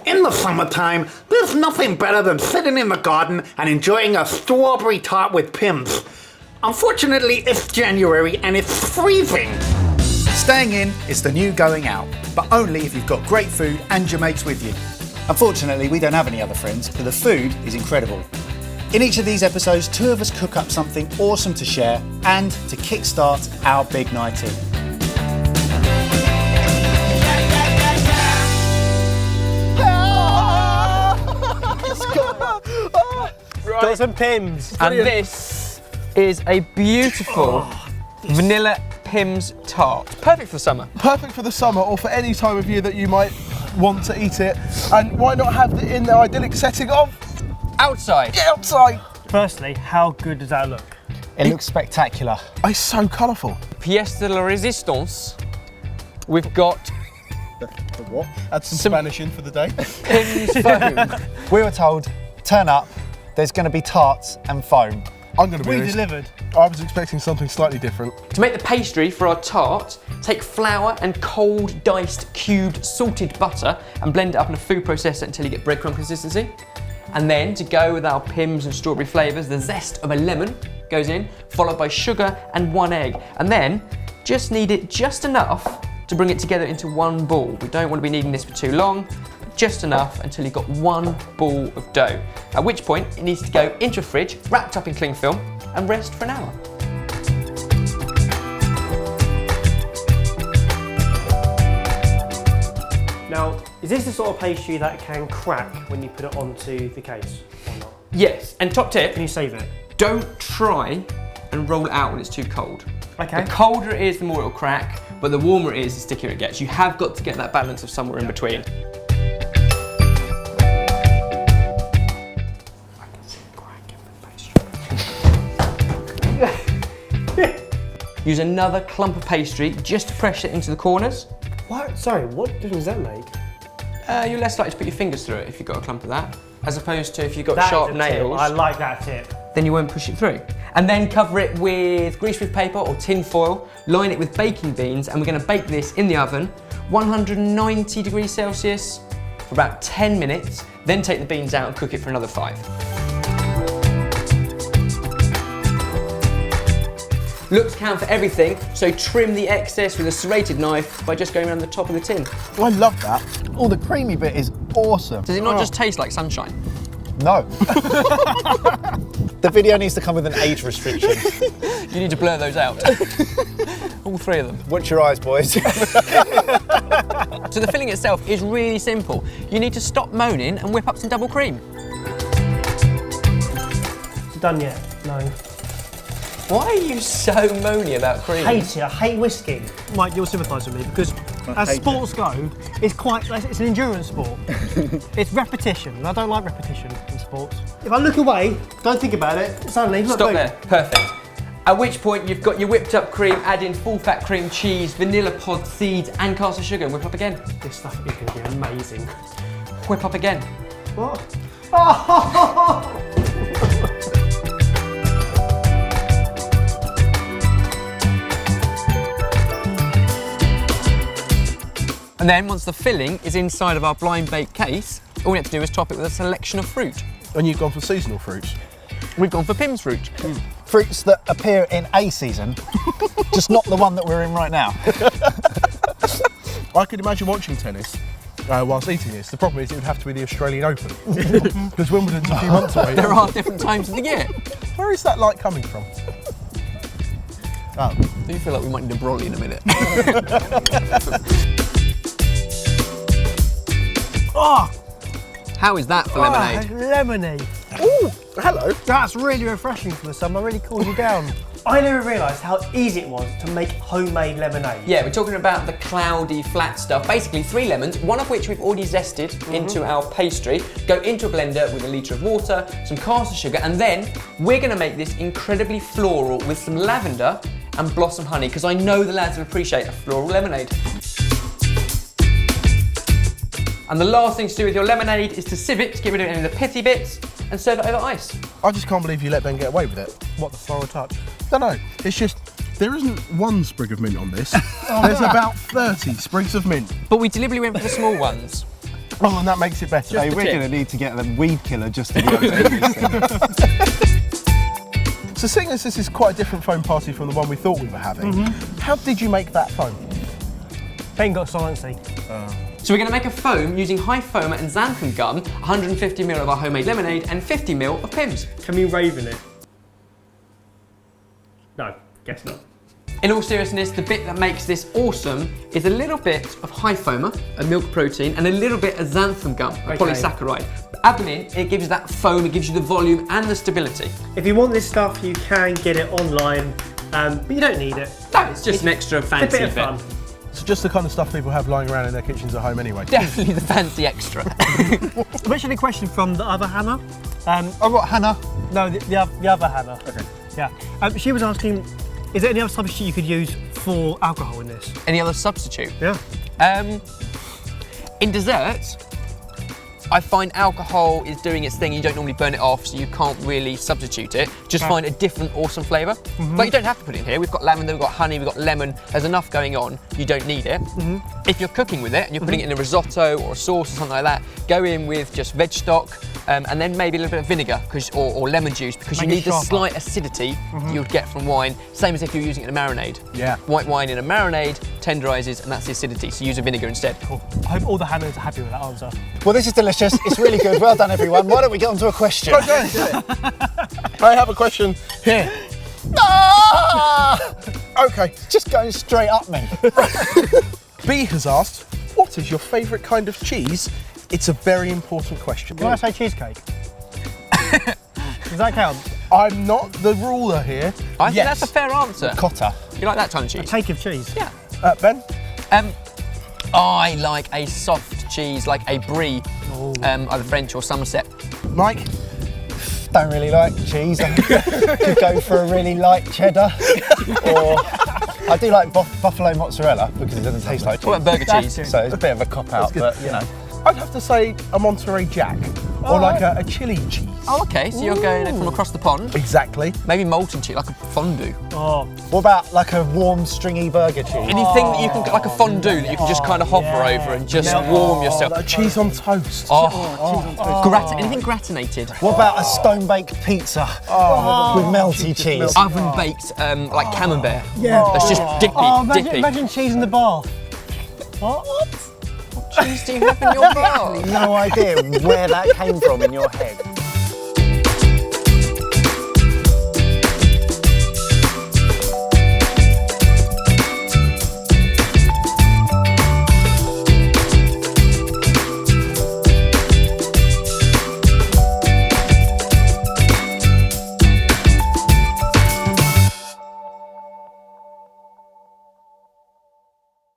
In the summertime, there's nothing better than sitting in the garden and enjoying a strawberry tart with Pimms. Unfortunately, it's January and it's freezing. Staying in is the new going out, but only if you've got great food and your mates with you. Unfortunately, we don't have any other friends, but the food is incredible. In each of these episodes, two of us cook up something awesome to share and to kickstart our big night in. Got some Pimms. And this is a beautiful vanilla Pimms tart. Perfect for the summer. Perfect for the summer or for any time of year that you might want to eat it. And why not have it in the idyllic setting of Outside. get outside? Firstly, how good does that look? It looks spectacular. It's so colourful. Pièce de la résistance. We've got The what? Add some Spanish in for the day. Pimms foam. We were told, turn up, there's going to be tarts and foam. I'm going to be We honest, delivered. I was expecting something slightly different. To make the pastry for our tart, take flour and cold, diced, cubed, salted butter and blend it up in a food processor until you get breadcrumb consistency. And then, to go with our Pimms and strawberry flavours, the zest of a lemon goes in, followed by sugar and 1 egg. And then, just knead it just enough to bring it together into one ball. We don't want to be kneading this for too long, just enough until you've got one ball of dough. At which point, it needs to go into a fridge, wrapped up in cling film, and rest for an hour. Now, is this the sort of pastry that can crack when you put it onto the case or not? Yes, and top tip, Can you save it? don't try and roll it out when it's too cold. Okay. The colder it is, the more it'll crack, but the warmer it is, the stickier it gets. You have got to get that balance of somewhere in between. Use another clump of pastry just to press it into the corners. What? Sorry, what difference does that make? You're less likely to put your fingers through it if you've got a clump of that, as opposed to if you've got That is sharp a tip. nails, I like that tip. then you won't push it through. And then cover it with greaseproof paper or tin foil, line it with baking beans, and we're going to bake this in the oven, 190 degrees Celsius, for about 10 minutes, then take the beans out and cook it for another 5. Looks count for everything, so trim the excess with a serrated knife by just going around the top of the tin. I love that. Oh, the creamy bit is awesome. Does it not just taste like sunshine? No. The video needs to come with an age restriction. You need to blur those out. All 3 of them. Watch your eyes, boys. So the filling itself is really simple. You need to stop moaning and whip up some double cream. Is it done yet? No. Why are you so moany about cream? Hate it. I hate whisking. Mike, you'll sympathise with me because as sports go, it's an endurance sport. It's repetition, and I don't like repetition in sports. If I look away, don't think about it, suddenly, look, Stop there. Perfect. At which point you've got your whipped up cream, add in full fat cream cheese, vanilla pod seeds and caster sugar and whip up again. This stuff is going to be amazing. Whip up again. What? Oh! And then once the filling is inside of our blind bake case, all we have to do is top it with a selection of fruit. And you've gone for seasonal fruits. We've gone for Pimms fruit. Fruits that appear in a season, just not the one that we're in right now. I could imagine watching tennis whilst eating this. The problem is it would have to be the Australian Open. Because Wimbledon's a few months away. There are different times of the year. Where is that light coming from? Oh. Do you feel like we might need a brolly in a minute? Oh! How is that for lemonade? Lemony. Ooh, hello. That's really refreshing for the summer, really cools you down. I never realised how easy it was to make homemade lemonade. Yeah, we're talking about the cloudy, flat stuff. Basically 3 lemons, one of which we've already zested into our pastry, go into a blender with a litre of water, some caster sugar, and then we're gonna make this incredibly floral with some lavender and blossom honey, because I know the lads will appreciate a floral lemonade. And the last thing to do with your lemonade is to sieve it, to get rid of any of the pithy bits, and serve it over ice. I just can't believe you let Ben get away with it. What, the floral touch? No, it's just, there isn't 1 sprig of mint on this. There's about 30 sprigs of mint. But we deliberately went for the small ones. Oh, and that makes it better. Hey, the we're tip. going to need to get a weed killer just to be able to eat this thing. So seeing as this is quite a different foam party from the one we thought we were having, how did you make that foam? Ben got sciencey. So we're going to make a foam using high foamer and xanthan gum, 150 ml of our homemade lemonade and 50 ml of Pimms. Can we raven it? No, guess not. In all seriousness, the bit that makes this awesome is a little bit of high foamer, a milk protein, and a little bit of xanthan gum, a polysaccharide. Add them in, it gives you that foam, it gives you the volume and the stability. If you want this stuff, you can get it online, but you don't need it. No, it's just an extra fancy It's a bit of fun. It's just the kind of stuff people have lying around in their kitchens at home anyway. Definitely the fancy extra. I've actually a question from the other Hannah. Oh, what, Hannah? No, the other Hannah. Okay. Yeah. She was asking, is there any other substitute you could use for alcohol in this? Any other substitute? Yeah. In desserts, I find alcohol is doing its thing. You don't normally burn it off, so you can't really substitute it. Just find a different awesome flavour. But you don't have to put it in here. We've got lavender, we've got honey, we've got lemon. There's enough going on. You don't need it. If you're cooking with it and you're putting it in a risotto or a sauce or something like that, go in with just veg stock and then maybe a little bit of vinegar or lemon juice because you Make it need the sharper. slight acidity you would get from wine. Same as if you're using it in a marinade. Yeah. White wine in a marinade tenderises and that's the acidity, so use a vinegar instead. Cool. I hope all the Hannahs are happy with that answer. Well, this is delicious. It's really good. Well done, everyone. Why don't we get on to a question? Okay. I have a question here. Ah! Okay. Just going straight up me. B has asked, what is your favourite kind of cheese? It's a very important question. Can I say cheesecake? Does that count? I'm not the ruler here. I think that's a fair answer. Cotta. You like that kind of cheese? Cake of cheese. Yeah. Ben? I like a soft cheese, like a brie, either French or Somerset. Mike? Don't really like cheese. I could go for a really light cheddar. Or I do like buffalo mozzarella because it doesn't taste like cheese. What about burger That's cheese? it. So it's a bit of a cop out, good. but you know. I'd have to say a Monterey Jack. Or like a chili cheese. Oh, okay, so you're going from across the pond. Exactly. Maybe molten cheese, like a fondue. Oh, What about like a warm, stringy burger cheese? Anything that you can, like a fondue that you can just kind of hover over and just warm yourself. Like cheese on toast. Anything gratinated. What about a stone-baked pizza with melty cheese? Oven baked, like camembert. yeah. That's just dippy, dippy. Imagine cheese in the bath. What? Cheese do you have in your mouth? No idea where that came from in your head.